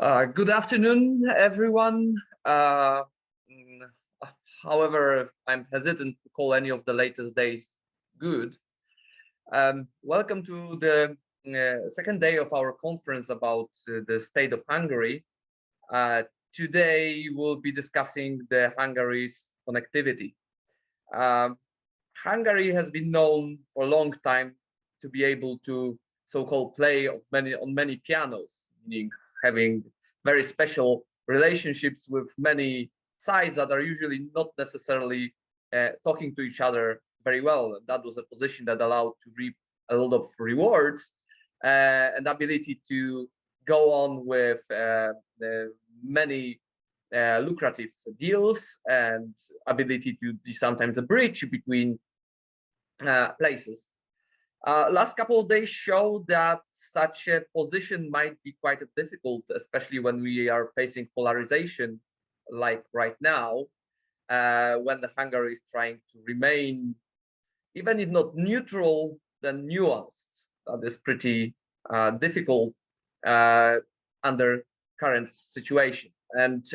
Good afternoon, everyone. Mm, However, I'm hesitant to call any of the latest days good. Welcome to the second day of our conference about the state of Hungary. Uh, Today, we'll be discussing the Hungary's connectivity. Um, Hungary has been known for a long time to be able to so-called play on many pianos, meaning having very special relationships with many sides that are usually not necessarily talking to each other very well. And that was a position that allowed to reap a lot of rewards and ability to go on with the many lucrative deals and ability to be sometimes a bridge between places. Last couple of days show that such a position might be quite difficult, especially when we are facing polarization like right now, when the Hungary is trying to remain, even if not neutral, then nuanced. That is pretty difficult under current situation. And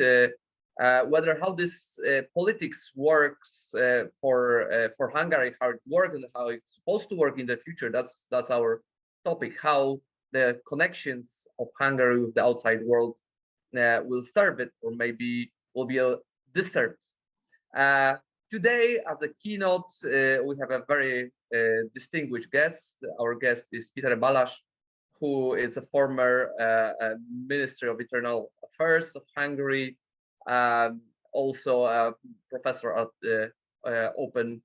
whether how this politics works for Hungary, how it works and how it's supposed to work in the future, that's our topic. How the connections of Hungary with the outside world will serve it, or maybe will be a disturbance. Today, as a keynote, we have a very distinguished guest. Our guest is Peter Balázs, who is a former Minister of Internal Affairs of Hungary, also a professor at the Open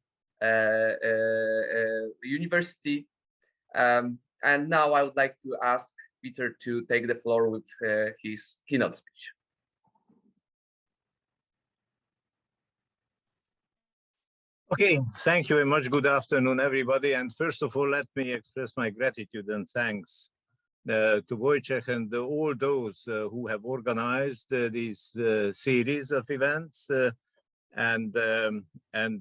University. And now I would like to ask Peter to take the floor with his keynote speech. Okay, thank you very much. Good afternoon, everybody. And first of all, let me express my gratitude and thanks to Wojciech and all those who have organized this series of events and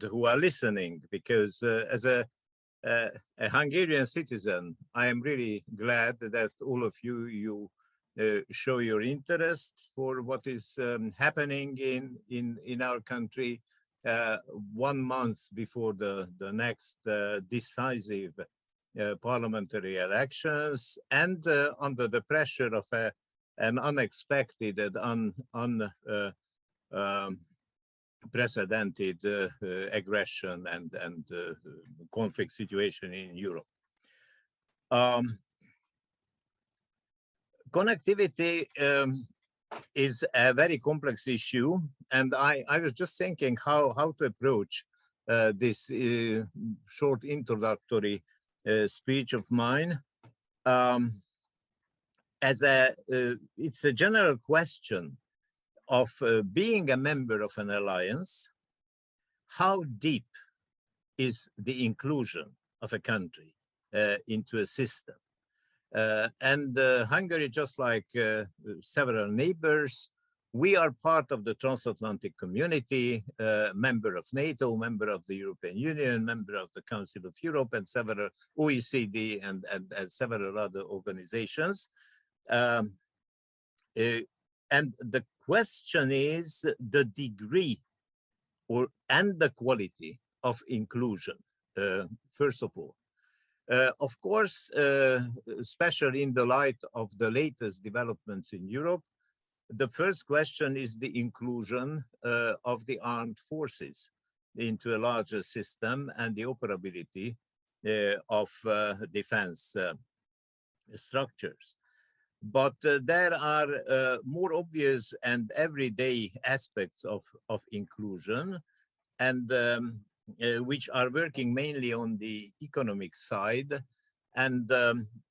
who are listening, because as a Hungarian citizen, I am really glad that all of you show your interest for what is happening in our country 1 month before the next decisive parliamentary elections, and under the pressure of an unexpected and unprecedented aggression and conflict situation in Europe. Connectivity is a very complex issue, and I was just thinking how to approach this short introductory speech of mine. It's a general question of being a member of an alliance. How deep is the inclusion of a country into a system? Hungary, just like several neighbors, we are part of the transatlantic community, member of NATO, member of the European Union, member of the Council of Europe, and several OECD and several other organizations. And the question is the degree and the quality of inclusion, first of all. Of course, especially in the light of the latest developments in Europe, the first question is the inclusion of the armed forces into a larger system and the operability of defense structures. But there are more obvious and everyday aspects of inclusion, and which are working mainly on the economic side. And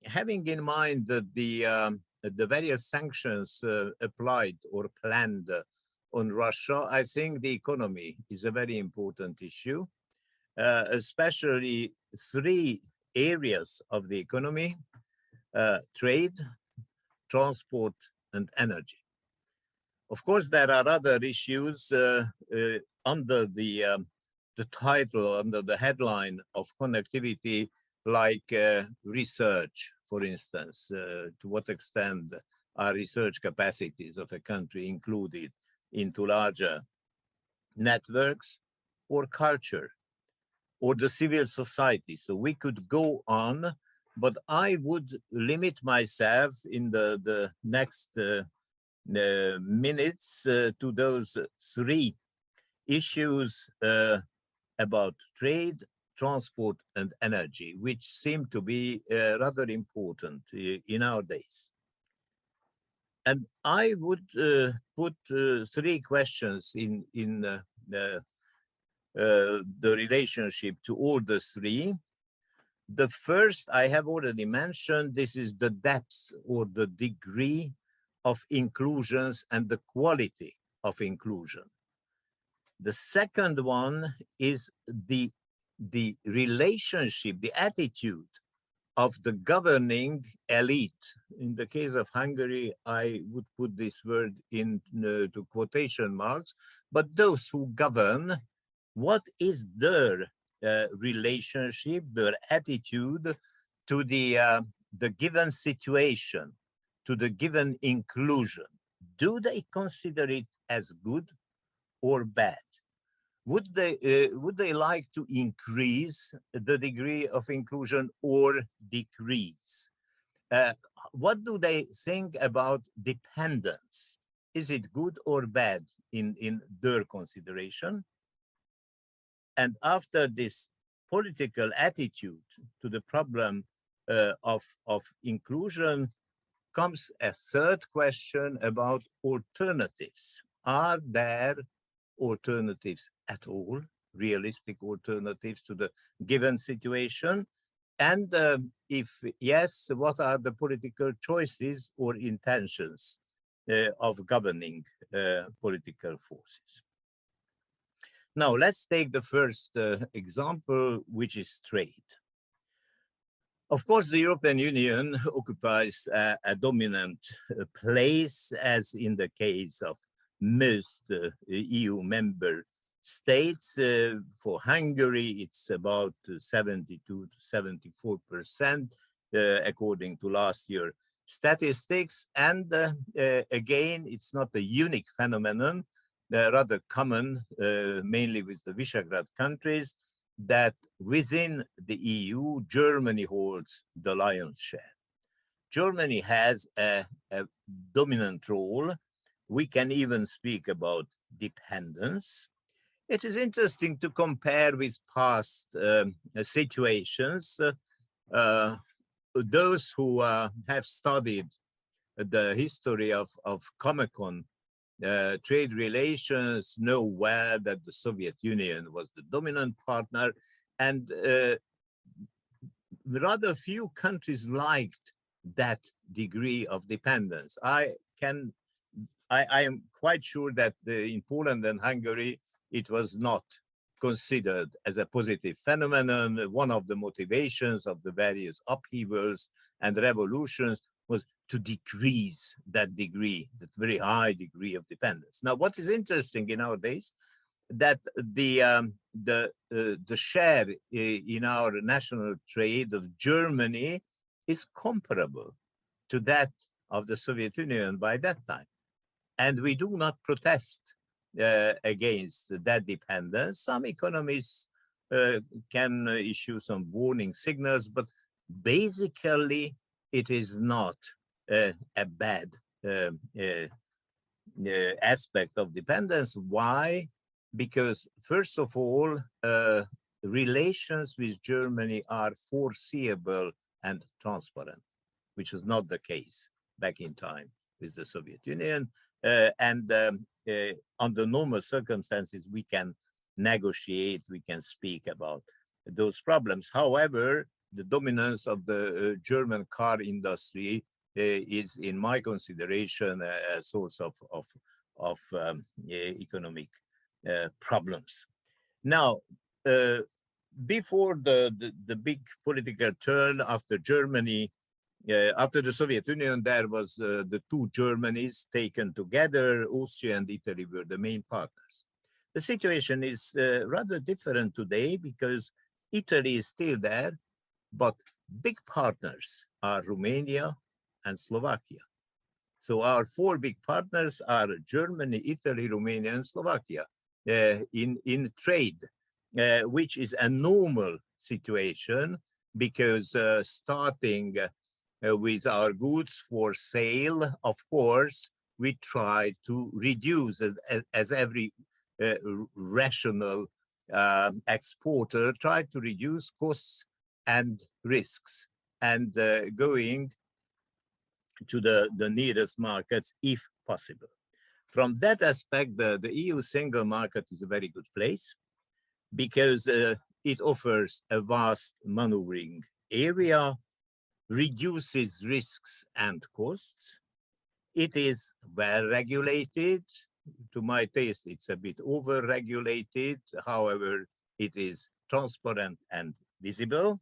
having in mind that the various sanctions applied or planned on Russia, I think the economy is a very important issue, especially 3 areas of the economy: trade, transport, and energy. Of course, there are other issues under the title, under the headline of connectivity, like research, for instance, to what extent are research capacities of a country included into larger networks or culture or the civil society. So we could go on, but I would limit myself in the next minutes to those three issues about trade, transport, and energy, which seem to be rather important in our days. And I would put three questions in the relationship to all the three. The first I have already mentioned, this is the depth or the degree of inclusions and the quality of inclusion. The second one is the relationship, the attitude of the governing elite. In the case of Hungary, I would put this word into quotation marks, but those who govern, what is their relationship, their attitude to the given situation, to the given inclusion? Do they consider it as good or bad? Would they like to increase the degree of inclusion or decrease? What do they think about dependence? Is it good or bad in their consideration? And after this political attitude to the problem of inclusion comes a third question about alternatives. Are there alternatives at all, realistic alternatives to the given situation? And if yes, what are the political choices or intentions of governing political forces? Now, let's take the first example, which is trade. Of course, the European Union occupies a dominant place, as in the case of most EU member states. For Hungary, it's about 72 to 74%, according to last year statistics. And again, it's not a unique phenomenon, rather common, mainly with the Visegrad countries, that within the EU, Germany holds the lion's share. Germany has a dominant role. We can even speak about dependence. It is interesting to compare with past situations. Those who have studied the history of Comecon trade relations know well that the Soviet Union was the dominant partner, and rather few countries liked that degree of dependence. I am quite sure that in Poland and Hungary, it was not considered as a positive phenomenon. One of the motivations of the various upheavals and revolutions was to decrease that degree, that very high degree of dependence. Now, what is interesting in our days, that the share in our national trade of Germany is comparable to that of the Soviet Union by that time. And we do not protest against that dependence. Some economists can issue some warning signals, but basically it is not a bad aspect of dependence. Why? Because first of all, relations with Germany are foreseeable and transparent, which was not the case back in time with the Soviet Union. Under normal circumstances, we can negotiate, we can speak about those problems. However, the dominance of the German car industry is, in my consideration, a source of economic problems. Now, before the big political turn after Germany, after the Soviet Union, there was the two Germanys taken together. Austria and Italy were the main partners. The situation is rather different today because Italy is still there, but big partners are Romania and Slovakia. So our four big partners are Germany, Italy, Romania, and Slovakia in trade, which is a normal situation because starting with our goods for sale, of course, we try to reduce, as every rational exporter, try to reduce costs and risks, and going to the nearest markets if possible. From that aspect, the EU single market is a very good place because it offers a vast maneuvering area, reduces risks and costs. It is well regulated. To my taste, it's a bit over-regulated. However, it is transparent and visible.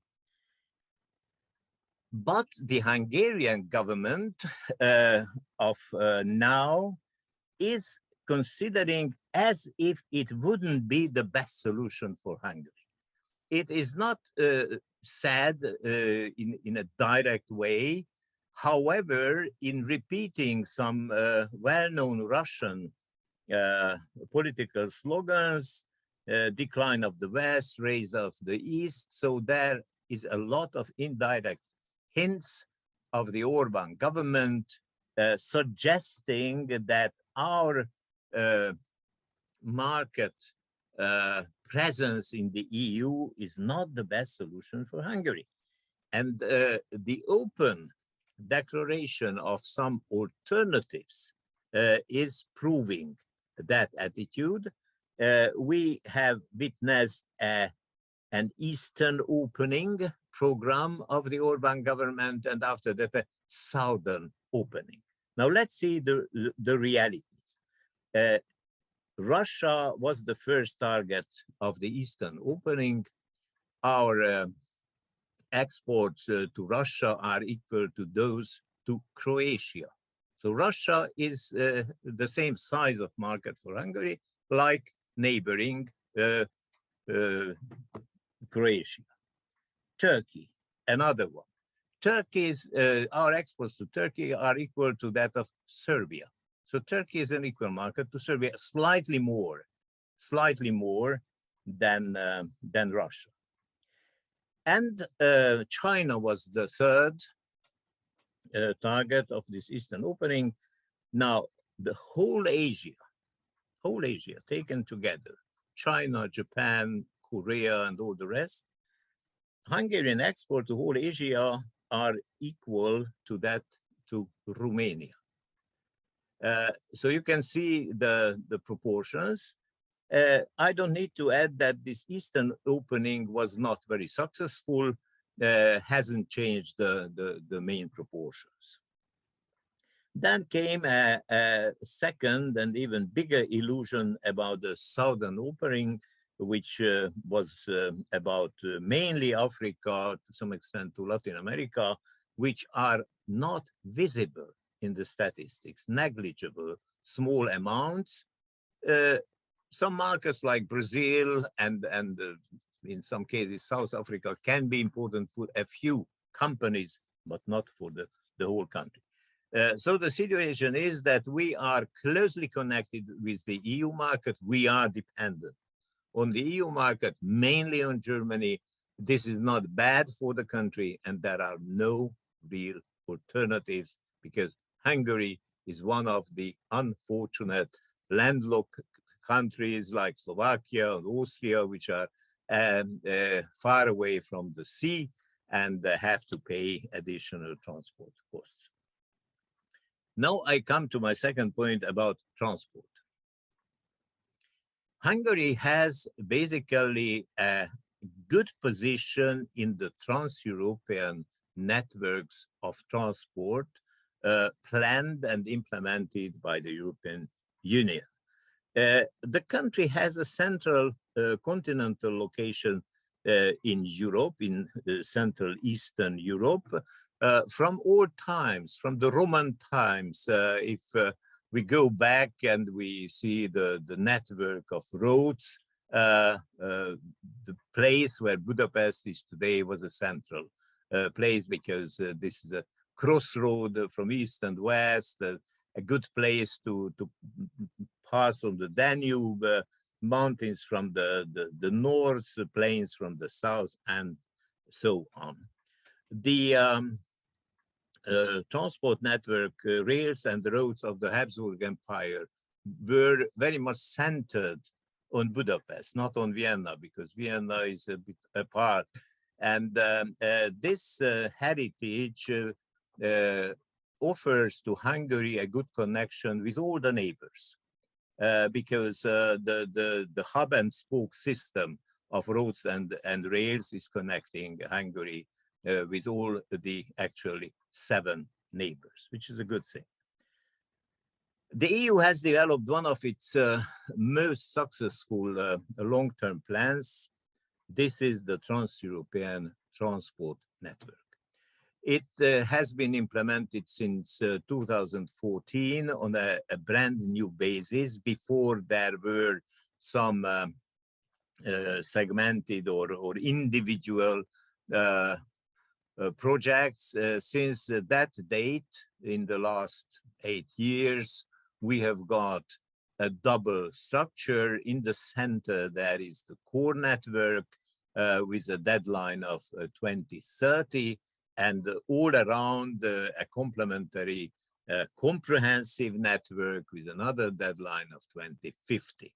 But the Hungarian government of now is considering as if it wouldn't be the best solution for Hungary. It is not said in a direct way. However, in repeating some well-known Russian political slogans, decline of the West, rise of the East, so there is a lot of indirect hints of the Orban government suggesting that our market presence in the EU is not the best solution for Hungary. And the open declaration of some alternatives is proving that attitude. We have witnessed an Eastern opening program of the Orban government, and after that, a Southern opening. Now let's see the realities. Russia was the first target of the Eastern opening. Our exports to Russia are equal to those to Croatia. So Russia is the same size of market for Hungary, like neighboring Croatia. Turkey, another one. Turkey's, our exports to Turkey are equal to that of Serbia. So Turkey is an equal market to Serbia, slightly more than Russia. And China was the third target of this Eastern opening. Now, the whole Asia taken together, China, Japan, Korea, and all the rest, Hungarian export to whole Asia are equal to that to Romania. So you can see the proportions. I don't need to add that this Eastern opening was not very successful, hasn't changed the main proportions. Then came a second and even bigger illusion about the Southern opening, which was about mainly Africa, to some extent to Latin America, which are not visible in the statistics, negligible, small amounts. Some markets like Brazil and in some cases South Africa can be important for a few companies, but not for the whole country. So the situation is that we are closely connected with the EU market. We are dependent on the EU market, mainly on Germany. This is not bad for the country, and there are no real alternatives because Hungary is one of the unfortunate landlocked countries like Slovakia and Austria, which are far away from the sea and have to pay additional transport costs. Now I come to my second point about transport. Hungary has basically a good position in the trans-European networks of transport planned and implemented by the European Union. The country has a central continental location in Europe, in Central Eastern Europe, from all times, from the Roman times. If we go back and we see the network of roads, the place where Budapest is today was a central place because this is a crossroad from east and west, a good place to pass on the Danube, mountains from the north, plains from the south, and so on. The transport network, rails and roads of the Habsburg Empire were very much centered on Budapest, not on Vienna, because Vienna is a bit apart. And this heritage offers to Hungary a good connection with all the neighbors, because the hub and spoke system of roads and rails is connecting Hungary with all the actually 7 neighbors, which is a good thing. The EU has developed one of its most successful long-term plans. This is the Trans-European Transport Network. It has been implemented since 2014 on a brand new basis. Before, there were some segmented or individual projects. Since that date, in the last 8 years, we have got a double structure. In the center, there is the core network with a deadline of 2030, and all around a complementary comprehensive network with another deadline of 2050.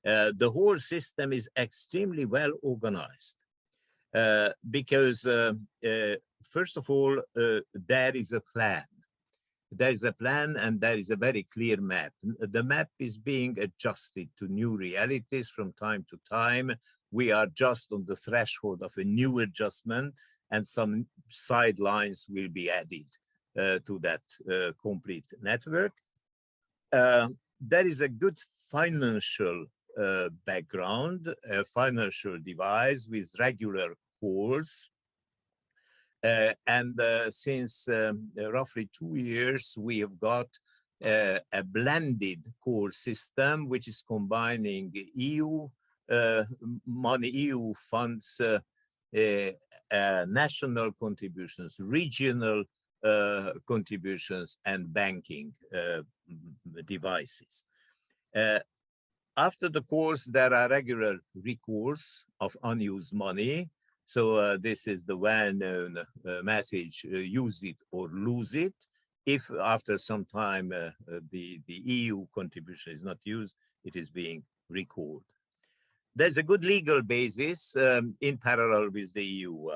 The whole system is extremely well organized because, first of all, there is a plan. There is a plan and there is a very clear map. The map is being adjusted to new realities from time to time. We are just on the threshold of a new adjustment, and some sidelines will be added to that complete network. There is a good financial background, a financial device with regular calls. Since roughly 2 years, we have got a blended call system, which is combining EU money, EU funds, national contributions, regional contributions, and banking devices. After the calls, there are regular recalls of unused money. So this is the well-known message, use it or lose it. If after some time the EU contribution is not used, it is being recalled. There's a good legal basis in parallel with the EU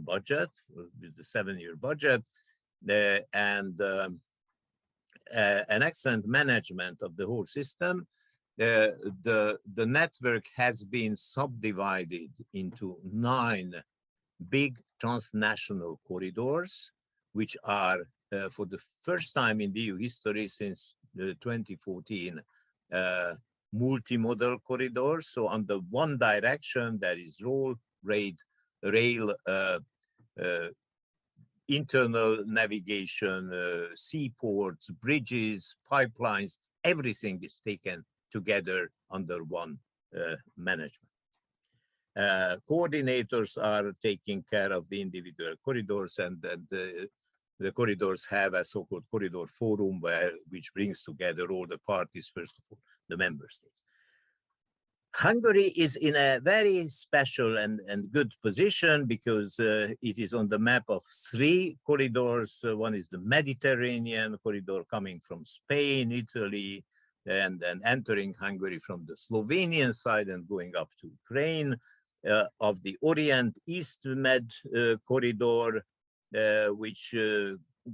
budget, with the 7-year budget, and an excellent management of the whole system. The network has been subdivided into 9 big transnational corridors, which are for the first time in the EU history since 2014, multimodal corridors. So on the one direction, there is rail, internal navigation, seaports, bridges, pipelines, everything is taken together under one management. Coordinators are taking care of the individual corridors, and the corridors have a so-called corridor forum which brings together all the parties, first of all, the member states. Hungary is in a very special and good position because it is on the map of 3 corridors. One is the Mediterranean corridor coming from Spain, Italy, and then entering Hungary from the Slovenian side and going up to Ukraine. Of the Orient East Med corridor, which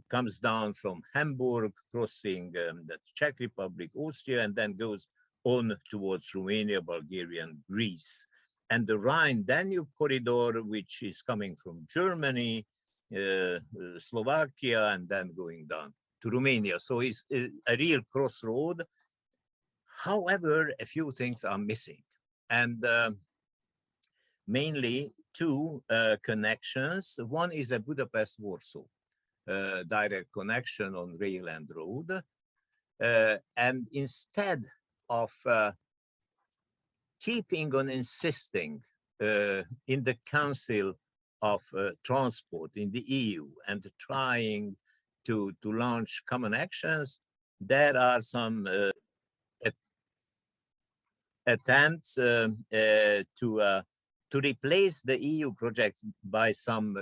comes down from Hamburg, crossing the Czech Republic, Austria, and then goes on towards Romania, Bulgaria, and Greece. And the Rhine-Danube corridor, which is coming from Germany, Slovakia, and then going down to Romania. So it's a real crossroad. However, a few things are missing. And mainly 2 connections. One is a Budapest-Warsaw direct connection on rail and road. And instead of keeping on insisting in the Council of transport in the EU and trying to launch common actions, there are some attempts to replace the EU project by some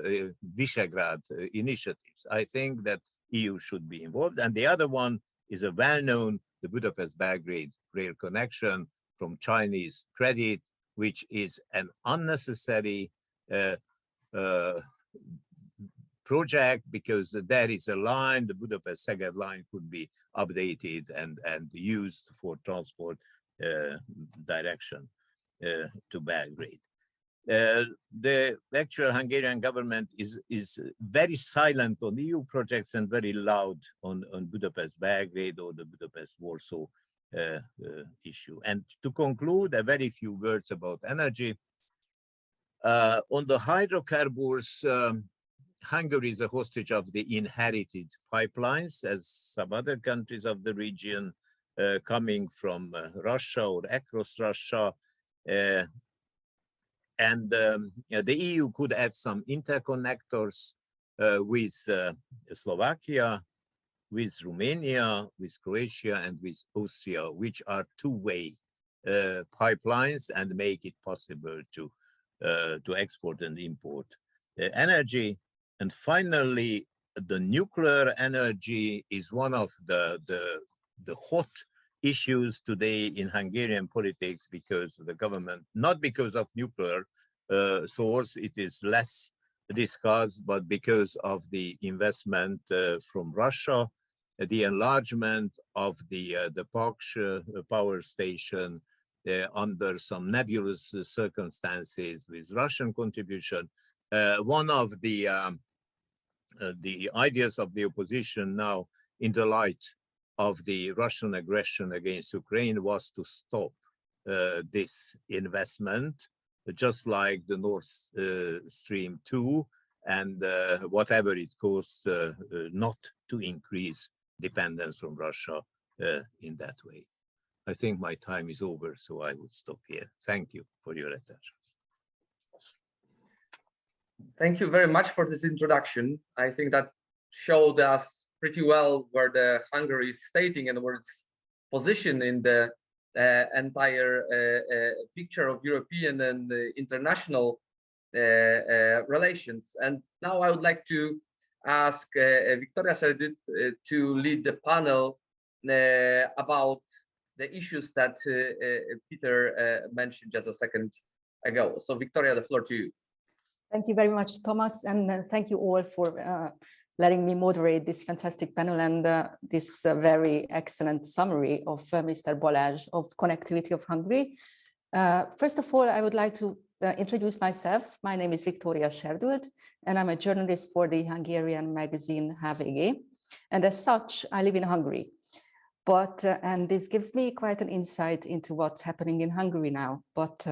Visegrad initiatives. I think that EU should be involved. And the other one is a well-known, the Budapest-Belgrade rail connection from Chinese credit, which is an unnecessary project because there is a line, the Budapest-Szeged line could be updated and used for transport direction to Belgrade. The actual Hungarian government is very silent on EU projects and very loud on Budapest-Belgrade or the Budapest-Warsaw issue. And to conclude, a very few words about energy. On the hydrocarbons, Hungary is a hostage of the inherited pipelines, as some other countries of the region coming from Russia or across Russia. And the EU could add some interconnectors with Slovakia, with Romania, with Croatia, and with Austria, which are two-way pipelines and make it possible to export and import energy. And finally, the nuclear energy is one of the hot issues today in Hungarian politics because the government, not because of nuclear source, it is less discussed, but because of the investment from Russia, the enlargement of the Paksh power station under some nebulous circumstances with Russian contribution. One of the ideas of the opposition now in the light of the Russian aggression against Ukraine was to stop this investment, just like the Nord Stream 2 and whatever it costs not to increase dependence from Russia in that way. I think my time is over, so I would stop here. Thank you for your attention. Thank you very much for this introduction. I think that showed us pretty well where the Hungary is stating and where its position in the entire picture of European and international relations. And now I would like to ask Victoria Serdut to lead the panel about the issues that Peter mentioned just a second ago. So Victoria, the floor to you. Thank you very much, Thomas, and thank you all for letting me moderate this fantastic panel and this very excellent summary of Mr. Balázs of Connectivity of Hungary. First of all, I would like to introduce myself. My name is Victoria Serdut, and I'm a journalist for the Hungarian magazine HVG. And as such, I live in Hungary. But, and this gives me quite an insight into what's happening in Hungary now. But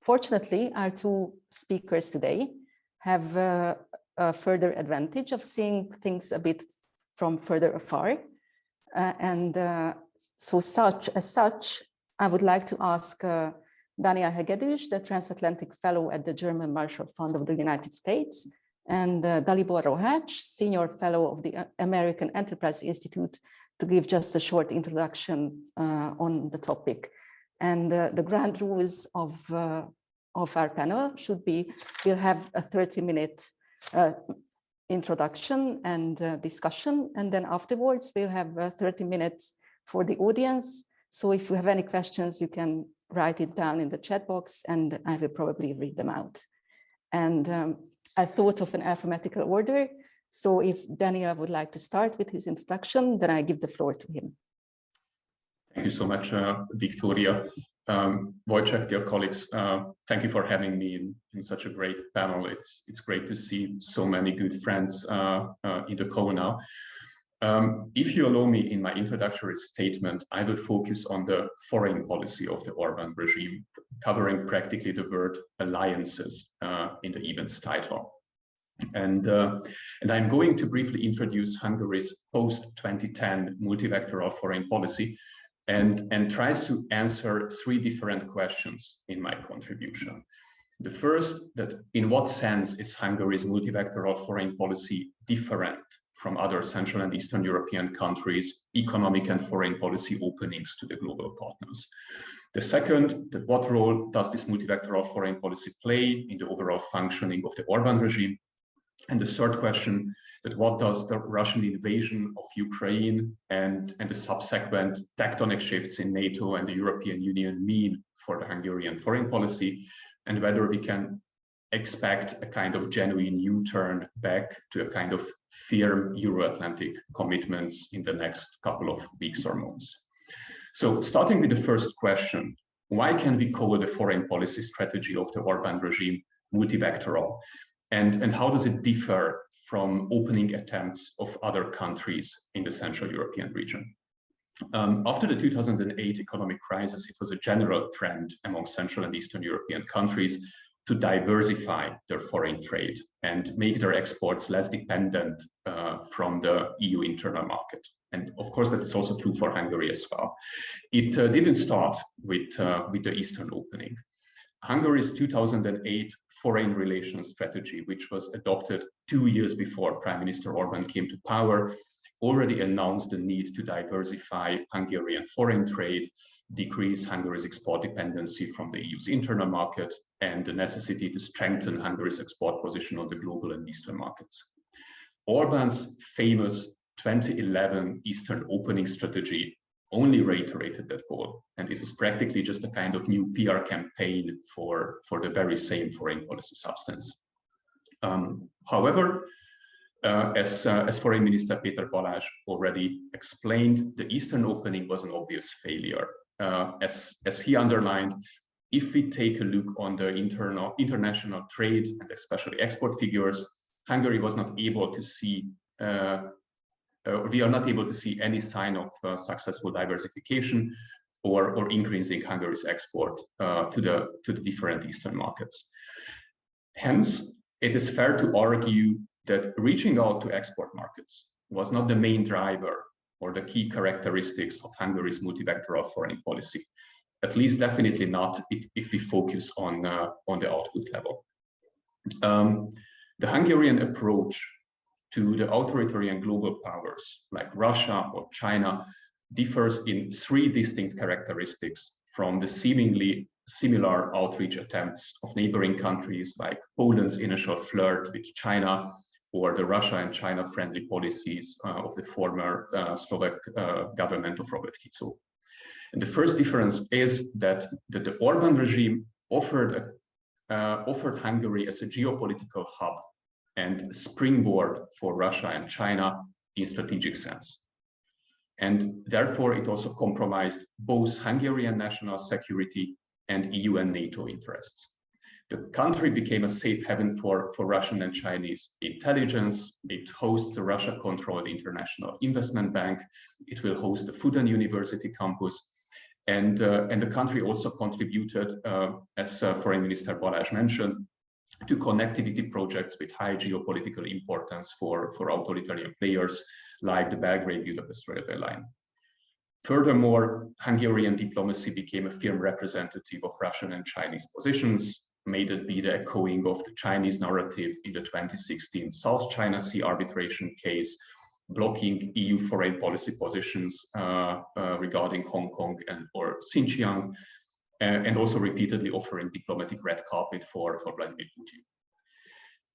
fortunately, our two speakers today have a further advantage of seeing things a bit from further afar. So as such, I would like to ask Daniel Hegedűs, the Transatlantic Fellow at the German Marshall Fund of the United States, and Dalibor Rohács, Senior Fellow of the American Enterprise Institute, to give just a short introduction on the topic. And the grand rules of our panel should be, we'll have a 30-minute introduction and discussion, and then afterwards we'll have 30 minutes for the audience. So if you have any questions, you can write it down in the chat box and I will probably read them out. And I thought of an alphabetical order. So if Daniel would like to start with his introduction, then I give the floor to him. Thank you so much, Victoria. Wojciech, dear colleagues, thank you for having me in such a great panel. It's great to see so many good friends in the call now. If you allow me, in my introductory statement, I will focus on the foreign policy of the Orbán regime, covering practically the word alliances in the event's title. And I'm going to briefly introduce Hungary's post-2010 multivectoral foreign policy and tries to answer three different questions in my contribution. The first, that in what sense is Hungary's multivectoral foreign policy different from other Central and Eastern European countries' economic and foreign policy openings to the global partners? The second, that what role does this multivectoral foreign policy play in the overall functioning of the Orbán regime? And the third question, that what does the Russian invasion of Ukraine and the subsequent tectonic shifts in NATO and the European Union mean for the Hungarian foreign policy, and whether we can expect a kind of genuine U-turn back to a kind of firm Euro-Atlantic commitments in the next couple of weeks or months. So starting with the first question, why can we call the foreign policy strategy of the Orbán regime multivectoral? And how does it differ from opening attempts of other countries in the Central European region? After the 2008 economic crisis, it was a general trend among Central and Eastern European countries to diversify their foreign trade and make their exports less dependent from the EU internal market. And of course, that is also true for Hungary as well. It didn't start with the Eastern opening. Hungary's 2008 foreign relations strategy, which was adopted 2 years before Prime Minister Orbán came to power, already announced the need to diversify Hungarian foreign trade, decrease Hungary's export dependency from the EU's internal market, and the necessity to strengthen Hungary's export position on the global and Eastern markets. Orbán's famous 2011 Eastern opening strategy only reiterated that goal, and it was practically just a kind of new PR campaign for the very same foreign policy substance. However, as Foreign Minister Péter Balázs already explained, the Eastern opening was an obvious failure. As he underlined, if we take a look on the international trade and especially export figures, Hungary was not able to see we are not able to see any sign of successful diversification or increasing Hungary's export to the different Eastern markets. Hence, it is fair to argue that reaching out to export markets was not the main driver or the key characteristics of Hungary's multivectoral foreign policy, at least definitely not if we focus on the output level. The Hungarian approach to the authoritarian global powers like Russia or China differs in 3 distinct characteristics from the seemingly similar outreach attempts of neighboring countries like Poland's initial flirt with China or the Russia and China friendly policies of the former Slovak government of Robert Fico. And the first difference is that the Orbán regime offered Hungary as a geopolitical hub and springboard for Russia and China in strategic sense. And therefore, it also compromised both Hungarian national security and EU and NATO interests. The country became a safe haven for Russian and Chinese intelligence. It hosts the Russia-controlled International Investment Bank. It will host the Fudan University campus. And the country also contributed, as Foreign Minister Balázs mentioned, to connectivity projects with high geopolitical importance for authoritarian players like the Belgrade-Budapest railway line. Furthermore, Hungarian diplomacy became a firm representative of Russian and Chinese positions, made it be the echoing of the Chinese narrative in the 2016 South China Sea arbitration case, blocking EU foreign policy positions regarding Hong Kong or Xinjiang, and also repeatedly offering diplomatic red carpet for Vladimir Putin.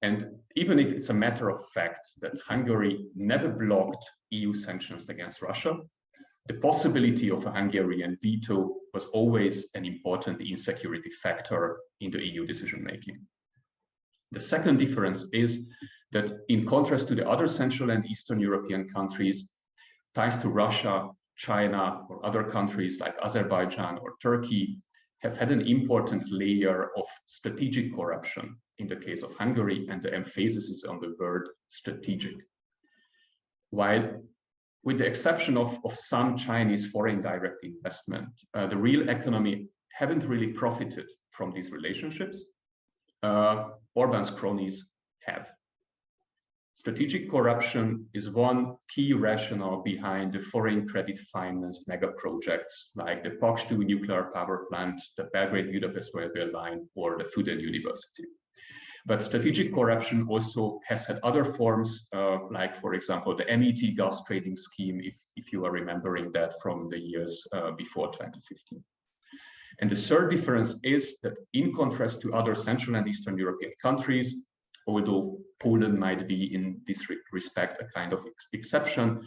And even if it's a matter of fact that Hungary never blocked EU sanctions against Russia, the possibility of a Hungarian veto was always an important insecurity factor in the EU decision-making. The second difference is that in contrast to the other Central and Eastern European countries, ties to Russia, China, or other countries like Azerbaijan or Turkey have had an important layer of strategic corruption in the case of Hungary, and the emphasis is on the word strategic. While with the exception of some Chinese foreign direct investment, the real economy haven't really profited from these relationships, Orbán's cronies have. strategic corruption is one key rationale behind the foreign credit financed mega projects like the Paks-2 nuclear power plant, the Belgrade-Budapest railway line, or the Fudan University. But strategic corruption also has had other forms, like, for example, the MET gas trading scheme, if you are remembering that from the years before 2015. And the third difference is that in contrast to other Central and Eastern European countries, although Poland might be in this respect a kind of exception,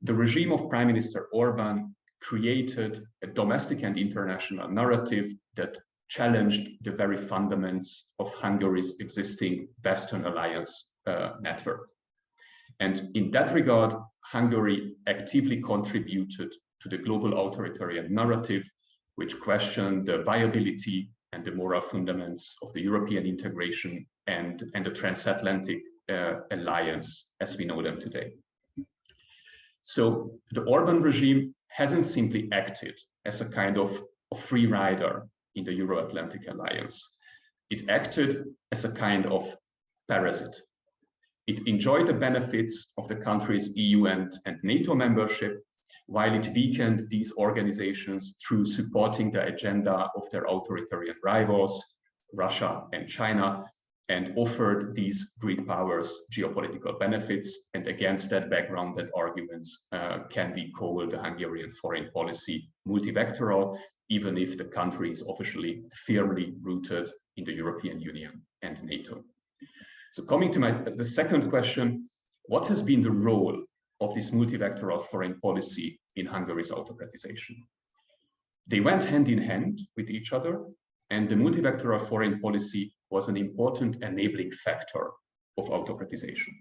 the regime of Prime Minister Orbán created a domestic and international narrative that challenged the very fundaments of Hungary's existing Western alliance network. And in that regard, Hungary actively contributed to the global authoritarian narrative, which questioned the viability and the moral fundaments of the European integration and the transatlantic alliance as we know them today. So the Orbán regime hasn't simply acted as a kind of free rider in the Euro-Atlantic alliance. It acted as a kind of parasite. It enjoyed the benefits of the country's EU and NATO membership, while it weakened these organizations through supporting the agenda of their authoritarian rivals, Russia and China, and offered these Greek powers geopolitical benefits. And against that background, that arguments can be called the Hungarian foreign policy multivectoral, even if the country is officially firmly rooted in the European Union and NATO. So coming to the second question, what has been the role of this multivectoral foreign policy in Hungary's autocratization? They went hand in hand with each other, and the multivectoral foreign policy was an important enabling factor of autocratization.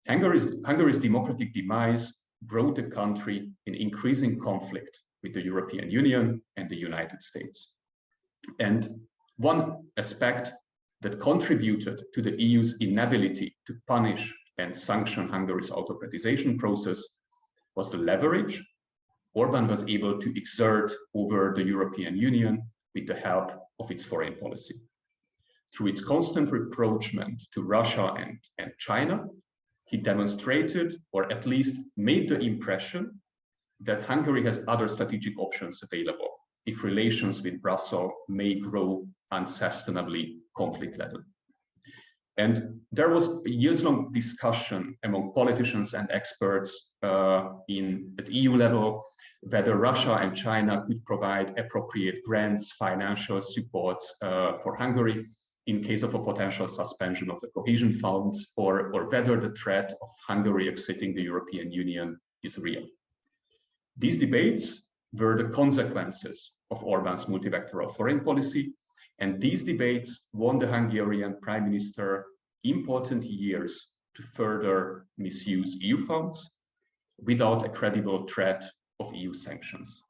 Hungary's democratic demise brought the country in increasing conflict with the European Union and the United States. And one aspect that contributed to the EU's inability to punish and sanction Hungary's autocratization process was the leverage Orbán was able to exert over the European Union with the help of its foreign policy. Through its constant reproachment to Russia and China, he demonstrated, or at least made the impression, that Hungary has other strategic options available if relations with Brussels may grow unsustainably conflict-laden. And there was a years-long discussion among politicians and experts at EU level whether Russia and China could provide appropriate grants, financial supports for Hungary in case of a potential suspension of the cohesion funds, or whether the threat of Hungary exiting the European Union is real. These debates were the consequences of Orbán's multivectoral foreign policy, and these debates won the Hungarian Prime Minister important years to further misuse EU funds without a credible threat of EU sanctions.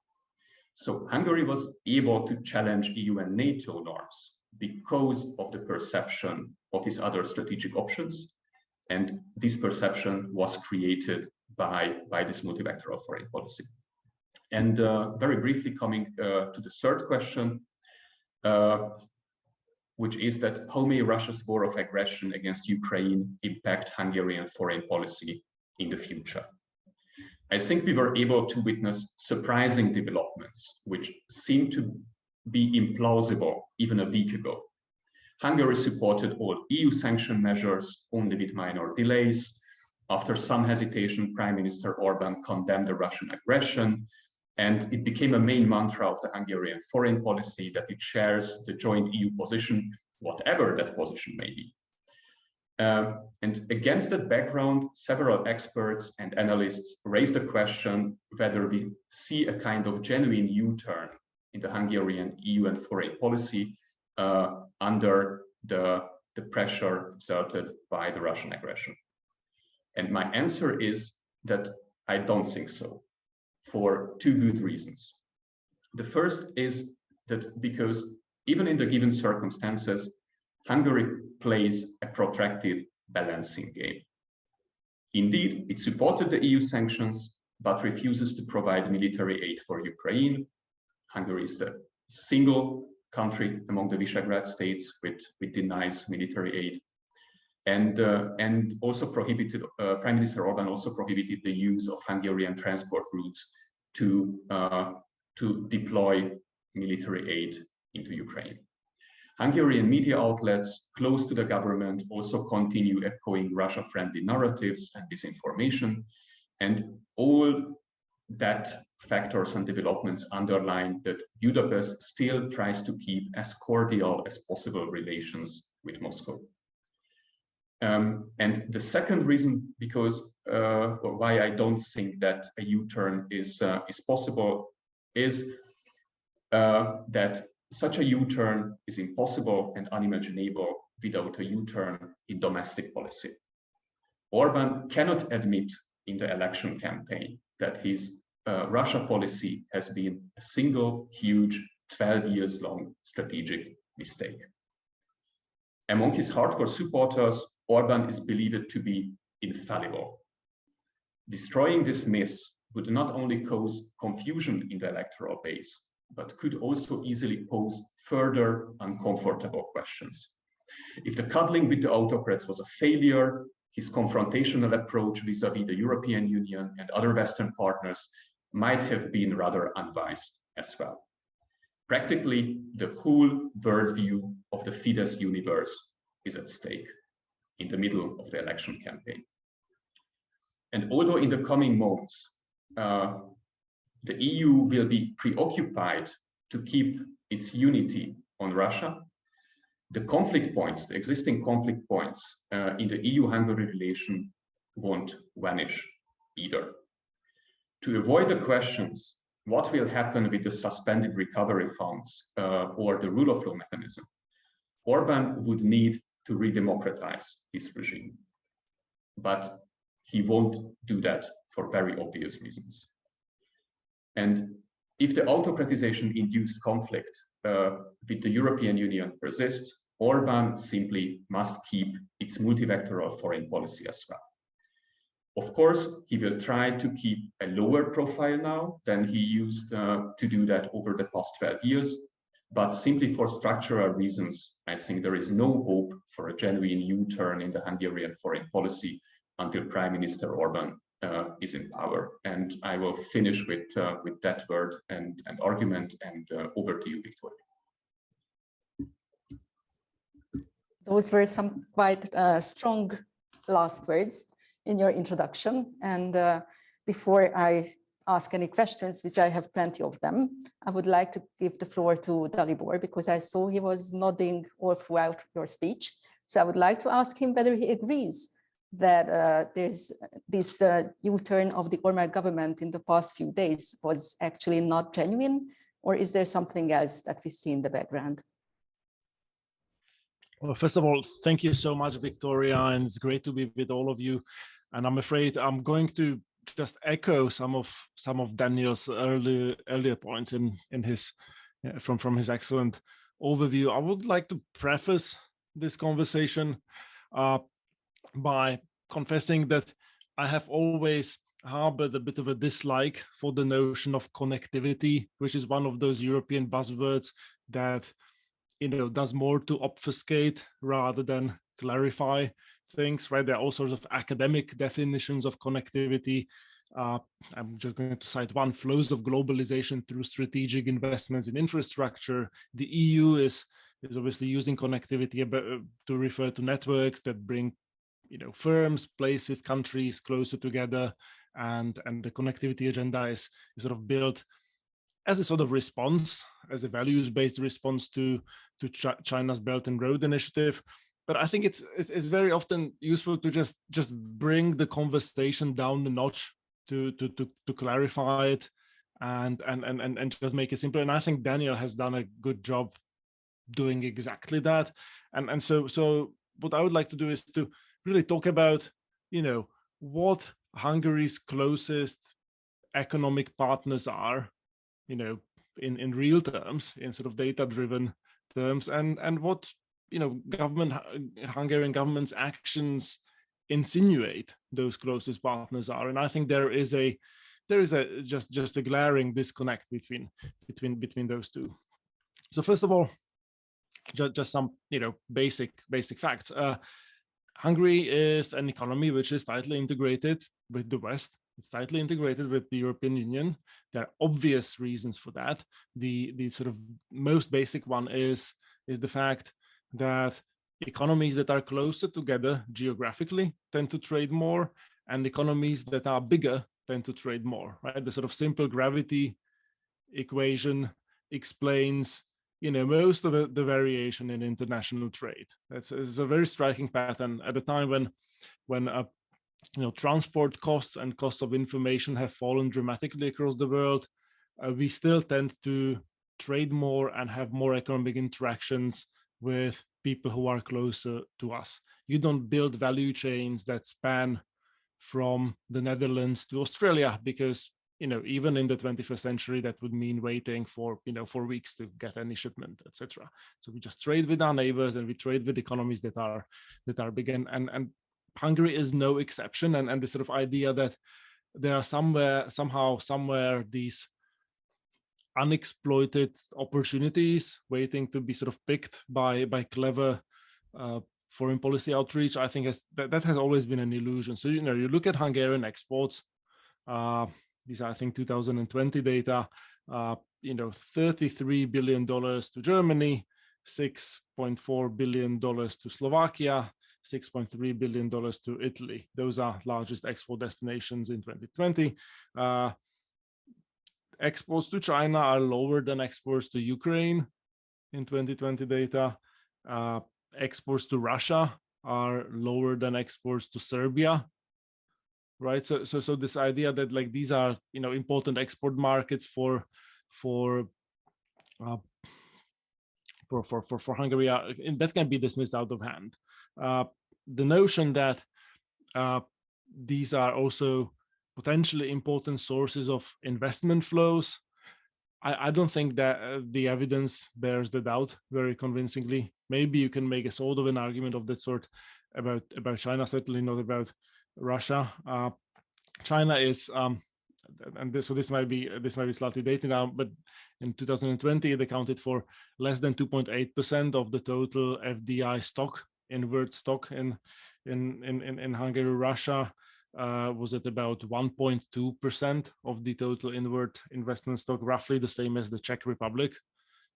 So Hungary was able to challenge EU and NATO norms because of the perception of his other strategic options, and this perception was created by this multivectoral foreign policy. And very briefly coming to the third question, which is that how may Russia's war of aggression against Ukraine impact Hungarian foreign policy in the future? I think we were able to witness surprising developments, which seemed to be implausible even a week ago. Hungary supported all EU sanction measures, only with minor delays. After some hesitation, Prime Minister Orbán condemned the Russian aggression, and it became a main mantra of the Hungarian foreign policy that it shares the joint EU position, whatever that position may be. And against that background, several experts and analysts raised the question whether we see a kind of genuine U-turn in the Hungarian EU and foreign policy under the pressure exerted by the Russian aggression. And my answer is that I don't think so, for two good reasons. The first is that because even in the given circumstances, Hungary plays a protracted balancing game. Indeed, it supported the EU sanctions, but refuses to provide military aid for Ukraine. Hungary is the single country among the Visegrad states which denies military aid. and also prohibited, Prime Minister Orbán also prohibited the use of Hungarian transport routes to deploy military aid into Ukraine. Hungarian media outlets close to the government also continue echoing Russia-friendly narratives and disinformation, and all that factors and developments underline that Budapest still tries to keep as cordial as possible relations with Moscow. And the second reason why I don't think that a U-turn is possible is that such a U-turn is impossible and unimaginable without a U-turn in domestic policy. Orbán cannot admit in the election campaign that his Russia policy has been a single, huge, 12 years long strategic mistake. Among his hardcore supporters, Orbán is believed to be infallible. Destroying this myth would not only cause confusion in the electoral base, but could also easily pose further uncomfortable questions. If the cuddling with the autocrats was a failure, his confrontational approach vis-à-vis the European Union and other Western partners might have been rather unwise as well. Practically, the whole worldview of the Fidesz universe is at stake in the middle of the election campaign. And although in the coming months, the EU will be preoccupied to keep its unity on Russia, the conflict points, the existing conflict points in the EU-Hungary relation won't vanish either. To avoid the questions, what will happen with the suspended recovery funds or the rule of law mechanism, Orbán would need to re-democratize his regime. But he won't do that for very obvious reasons. And if the autocratization-induced conflict with the European Union persists, Orbán simply must keep its multivectoral foreign policy as well. Of course, he will try to keep a lower profile now than he used to do that over the past 12 years, but simply for structural reasons, I think there is no hope for a genuine U-turn in the Hungarian foreign policy until Prime Minister Orbán is in power. And I will finish with that word and argument, and over to you, Victoria. Those were some quite strong last words in your introduction. And before I ask any questions, which I have plenty of them, I would like to give the floor to Dalibor, because I saw he was nodding all throughout your speech. So I would like to ask him whether he agrees that there's this U-turn of the Orbán government in the past few days was actually not genuine, or is there something else that we see in the background? Well, first of all, thank you so much, Victoria, and it's great to be with all of you. And I'm afraid I'm going to just echo some of Daniel's earlier points in his from his excellent overview. I would like to preface this conversation by confessing that I have always harbored a bit of a dislike for the notion of connectivity, which is one of those European buzzwords that, you know, does more to obfuscate rather than clarify things, right? There are all sorts of academic definitions of connectivity. I'm just going to cite one: flows of globalization through strategic investments in infrastructure. The EU is obviously using connectivity to refer to networks that bring, you know, firms, places, countries closer together, and the connectivity agenda is sort of built as a sort of response, as a values-based response to China's Belt and Road Initiative. But I think it's very often useful to just bring the conversation down a notch to clarify it and just make it simpler. And I think Daniel has done a good job doing exactly that. And so what I would like to do is to really talk about, you know, what Hungary's closest economic partners are, you know, in real terms, in sort of data-driven terms, and what, you know, Hungarian government's actions insinuate those closest partners are. And I think there is just a glaring disconnect between those two. So first of all, just some, you know, basic facts. Hungary is an economy which is tightly integrated with the West. It's tightly integrated with the European Union. There are obvious reasons for that. The sort of most basic one is the fact that economies that are closer together geographically tend to trade more, and economies that are bigger tend to trade more, right? The sort of simple gravity equation explains, most of the variation in international trade. It's a very striking pattern at a time when transport costs and costs of information have fallen dramatically across the world. We still tend to trade more and have more economic interactions with people who are closer to us. You don't build value chains that span from the Netherlands to Australia because, even in the 21st century, that would mean waiting for, for weeks to get any shipment, etc. So we just trade with our neighbors, and we trade with economies that are big, and Hungary is no exception. And the sort of idea that there are somewhere these unexploited opportunities waiting to be sort of picked by clever foreign policy outreach, I think that has always been an illusion. So, you look at Hungarian exports, these are, I think, 2020 data, $33 billion to Germany, $6.4 billion to Slovakia, $6.3 billion to Italy. Those are largest export destinations in 2020. Exports to China are lower than exports to Ukraine in 2020 data. Exports to Russia are lower than exports to Serbia, right? So this idea that like these are important export markets for Hungary, that can be dismissed out of hand. The notion that these are also potentially important sources of investment flows, I don't think that the evidence bears that out very convincingly. Maybe you can make a sort of an argument of that sort about China, certainly not about Russia. China is, so this might be slightly dated now, but in 2020 it accounted for less than 2.8% of the total FDI stock, inward stock in Hungary. Russia was at about 1.2% of the total inward investment stock, roughly the same as the Czech Republic,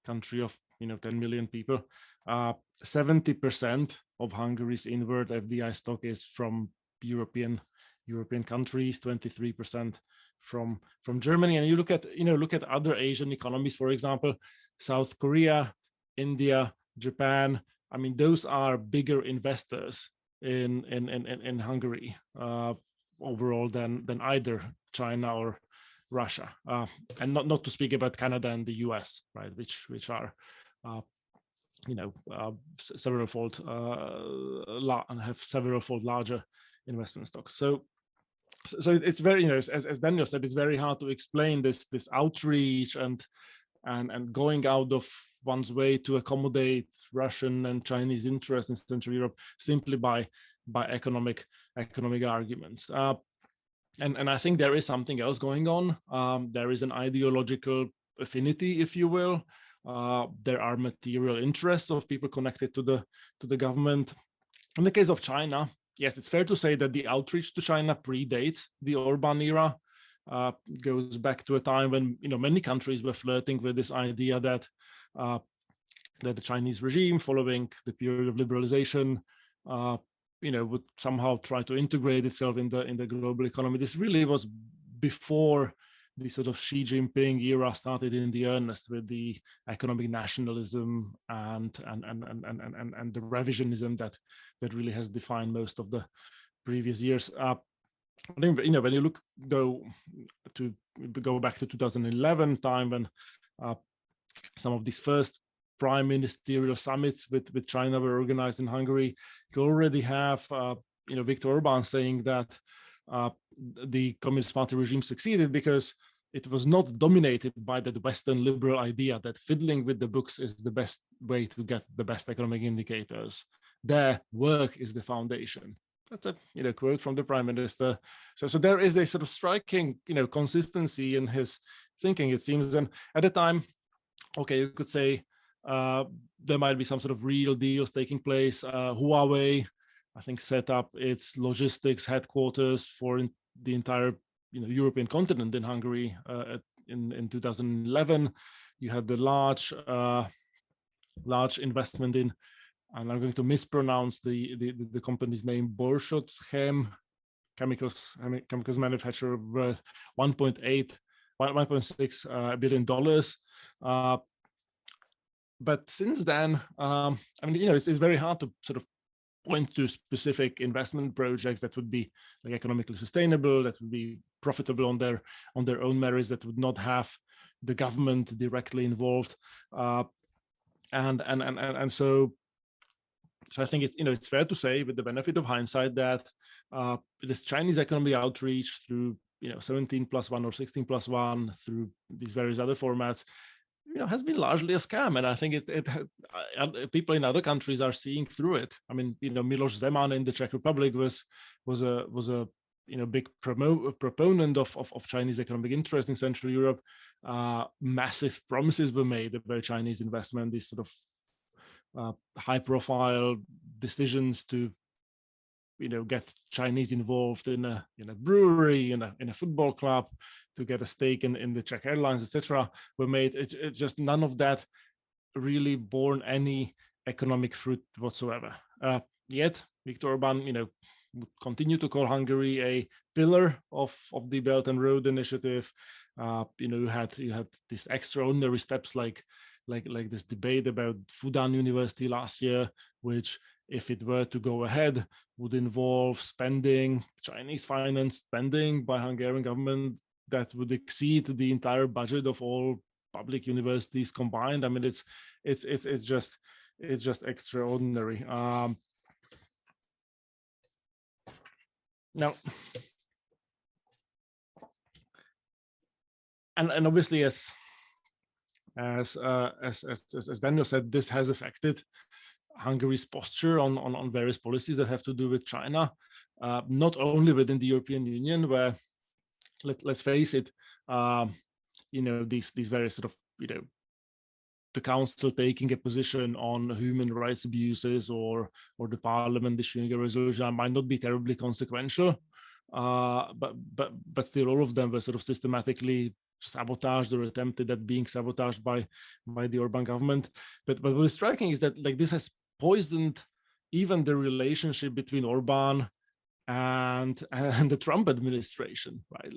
country of 10 million people. 70% of Hungary's inward FDI stock is from European countries, 23% from Germany. And you look at other Asian economies, for example, South Korea, India, Japan. I mean, those are bigger investors in Hungary overall than either China or Russia, and not to speak about Canada and the US, right, which are several-fold and have several-fold larger investment stocks. So it's very, as Daniel said, it's very hard to explain this outreach and going out of one's way to accommodate Russian and Chinese interests in Central Europe simply by economic arguments. And I think there is something else going on. There is an ideological affinity, if you will. There are material interests of people connected to the government. In the case of China, yes, it's fair to say that the outreach to China predates the Orban era. Goes back to a time when many countries were flirting with this idea that the Chinese regime, following the period of liberalization, would somehow try to integrate itself in the global economy. This really was before the sort of Xi Jinping era started in the earnest, with the economic nationalism and the revisionism that really has defined most of the previous years. I think when you go back to 2011 time, when some of these first prime ministerial summits with China were organized in Hungary, you already have Viktor Orban saying that the Communist Party regime succeeded because it was not dominated by that Western liberal idea that fiddling with the books is the best way to get the best economic indicators. Their work is the foundation. That's a quote from the prime minister. So there is a sort of striking consistency in his thinking, it seems. And at the time, okay, you could say there might be some sort of real deals taking place. Huawei I think, set up its logistics headquarters for the entire European continent in Hungary in 2011. You had the large investment in, and I'm going to mispronounce the company's name, Borsod chemicals manufacturer, worth $1.6 billion. But since then, I mean, it's very hard to sort of point to specific investment projects that would be like economically sustainable, that would be profitable on their own merits, that would not have the government directly involved, and so I think it's fair to say, with the benefit of hindsight, that this Chinese economic outreach through 17+1 or 16+1, through these various other formats, has been largely a scam. And I think people in other countries are seeing through it. I mean, Miloš Zeman in the Czech Republic was a big proponent of Chinese economic interest in Central Europe. Massive promises were made about Chinese investment, these sort of high-profile decisions to get Chinese involved in a brewery, in a football club, to get a stake in the Czech Airlines, etc., were made. It's just none of that really borne any economic fruit whatsoever. Yet Viktor Orban, would continue to call Hungary a pillar of the Belt and Road Initiative. You had these extraordinary steps like this debate about Fudan University last year, which, if it were to go ahead, would involve Chinese finance spending by Hungarian government that would exceed the entire budget of all public universities combined. I mean, it's just extraordinary. Now, and obviously, as Daniel said, this has affected Hungary's posture on various policies that have to do with China, not only within the European Union, where, let's face it, these various sort of, the council taking a position on human rights abuses, or the parliament issuing a resolution, might not be terribly consequential, but still, all of them were sort of systematically sabotaged or attempted at being sabotaged by the Orban government. But what is striking is that this has poisoned even the relationship between Orban and the Trump administration, right?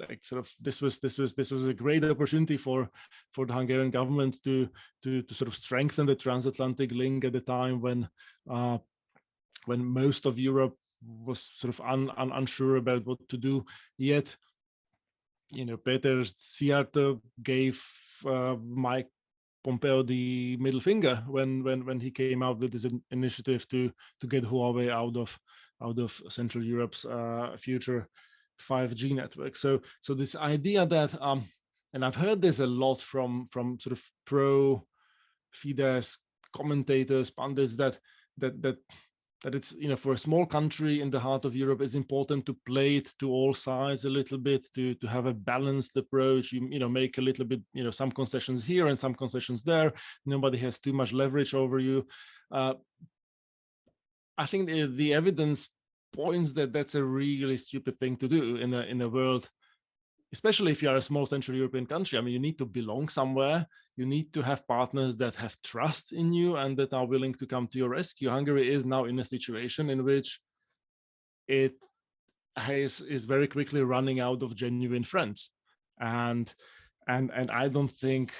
This was a great opportunity for the Hungarian government to sort of strengthen the transatlantic link at the time when most of Europe was sort of unsure about what to do. Yet, Peter Szijjártó gave Mike Pompeo the middle finger when he came out with this initiative to get Huawei out of Central Europe's future 5G network. So this idea that, and I've heard this a lot from sort of pro-Fidesz commentators, pundits, that it's, for a small country in the heart of Europe, it's important to play it to all sides a little bit, to have a balanced approach. You make a little bit, some concessions here and some concessions there. Nobody has too much leverage over you. I think the evidence points that that's a really stupid thing to do in a world, especially if you are a small Central European country. I mean, you need to belong somewhere. You need to have partners that have trust in you and that are willing to come to your rescue. Hungary is now in a situation in which it is very quickly running out of genuine friends, and I don't think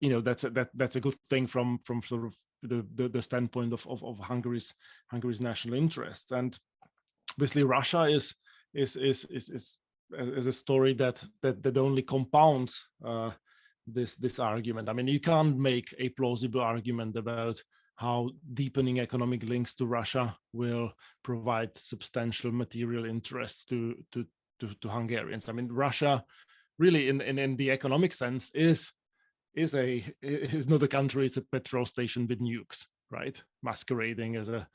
that's a good thing from sort of the standpoint of Hungary's national interests. And obviously, Russia is a story that only compounds this argument. I mean, you can't make a plausible argument about how deepening economic links to Russia will provide substantial material interest to Hungarians. I mean, Russia really, in the economic sense, is not a country; it's a petrol station with nukes, right? Masquerading as a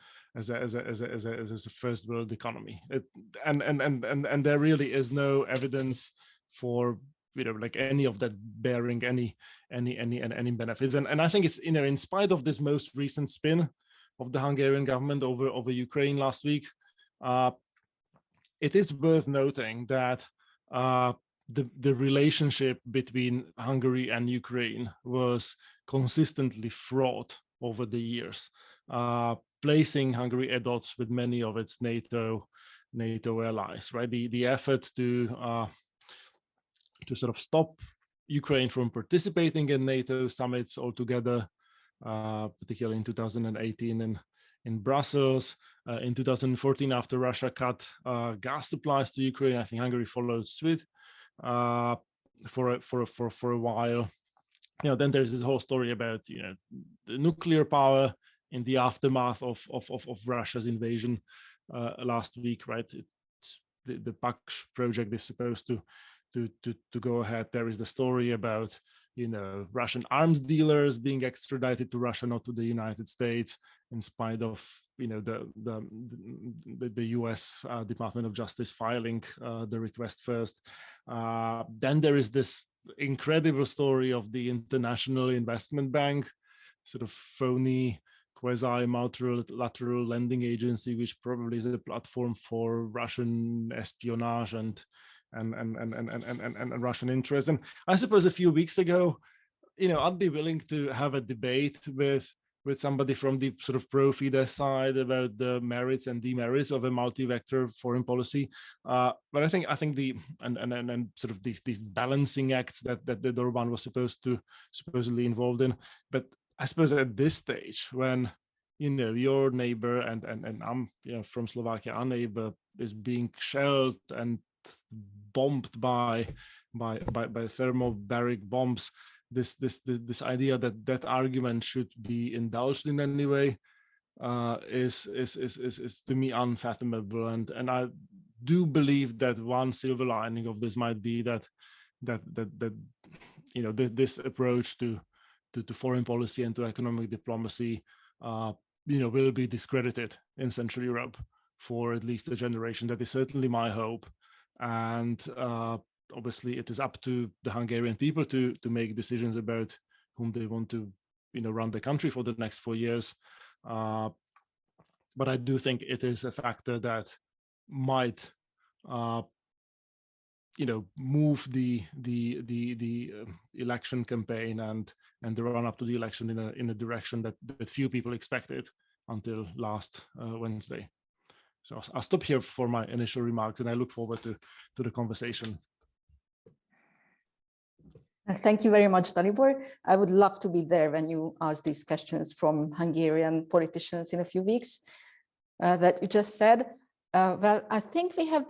first world economy. And there really is no evidence for any of that bearing any benefits. And I think it's in spite of this most recent spin the Hungarian government over Ukraine last week. It is worth noting that the relationship between Hungary and Ukraine was consistently fraught over the years, placing Hungary at odds with many of its NATO allies. Right, the effort to sort of stop Ukraine from participating in NATO summits altogether, particularly in 2018 in Brussels. In 2014, after Russia cut gas supplies to Ukraine, I think Hungary followed suit for a while. Then there's this whole story about the nuclear power in the aftermath of Russia's invasion last week. Right, the Paksh project is supposed to go ahead. There is the story about Russian arms dealers being extradited to Russia, not to the United States, in spite of the U.S. Department of Justice filing the request first. Then there is this incredible story of the International Investment Bank, sort of phony quasi-multilateral lending agency, which probably is a platform for Russian espionage and Russian interests. And I suppose a few weeks ago, I'd be willing to have a debate with somebody from the sort of pro-Fidesz side about the merits and demerits of a multi-vector foreign policy. But I think the and sort of these balancing acts that Orbán was supposedly involved in. But I suppose at this stage, when your neighbor and I'm from Slovakia, our neighbor is being shelled and bombed by thermobaric bombs, this idea that argument should be indulged in any way is to me unfathomable. And I do believe that one silver lining of this might be that this approach to foreign policy and to economic diplomacy will be discredited in Central Europe for at least a generation. That is certainly my hope. And obviously it is up to the Hungarian people to make decisions about whom they want to run the country for the next 4 years. But I do think it is a factor that might move the election campaign and the run up to the election in a direction that few people expected until last Wednesday. So I'll stop here for my initial remarks, and I look forward to the conversation. Thank you very much, Dalibor. I would love to be there when you ask these questions from Hungarian politicians in a few weeks that you just said. Well, I think we have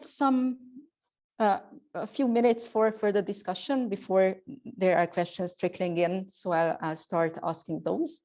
a few minutes for further discussion before there are questions trickling in. So I'll start asking those.